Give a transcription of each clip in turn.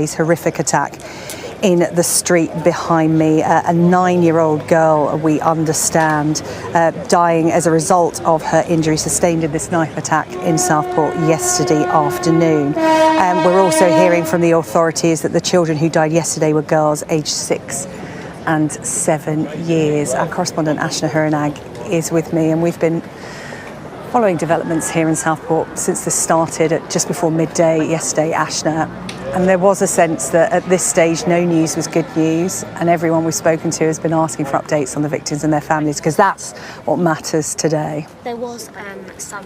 Horrific attack in the street behind me. A 9-year-old girl, we understand, dying as a result of her injury sustained in this knife attack in Southport yesterday afternoon. We're also hearing from the authorities that the children who died yesterday were girls aged 6 and 7 years. Our correspondent Ashna Huranag is with me, and we've been following developments here in Southport since this started at just before midday yesterday, Ashna. And there was a sense that at this stage no news was good news, and everyone we've spoken to has been asking for updates on the victims and their families, because that's what matters today. There was some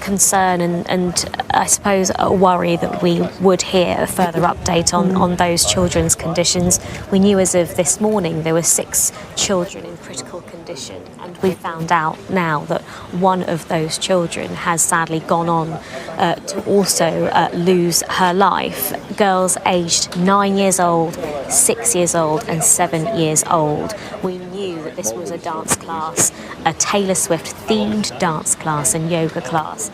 concern and I suppose a worry that we would hear a further update on those children's conditions. We knew as of this morning there were 6 children in critical condition, and we found out now that one of those children has sadly gone on to also lose her life. Girls aged 9 years old, 6 years old and 7 years old. We knew that this was a dance class, a Taylor Swift themed dance class and yoga class,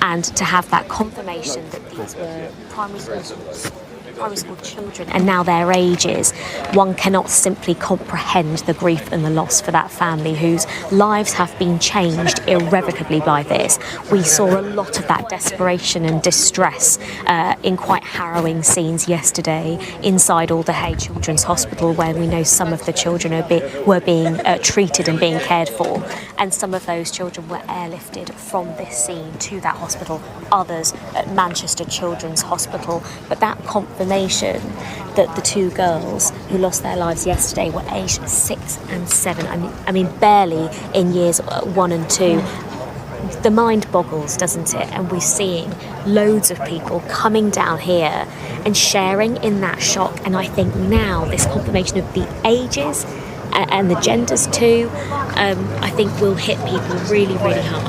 and to have that confirmation that these were primary school children and now their ages, one cannot simply comprehend the grief and the loss for that family whose lives have been changed irrevocably by this. We saw a lot of that desperation and distress in quite harrowing scenes yesterday inside Alder Hey Children's Hospital, where we know some of the children were being treated and being cared for, and some of those children were airlifted from this scene to that hospital, others at Manchester Children's Hospital. But that confirmation that the 2 girls who lost their lives yesterday were aged 6 and 7, I mean barely in years 1 and 2. The mind boggles, doesn't it? And we're seeing loads of people coming down here and sharing in that shock. And I think now this confirmation of the ages and the genders too, I think will hit people really, really hard.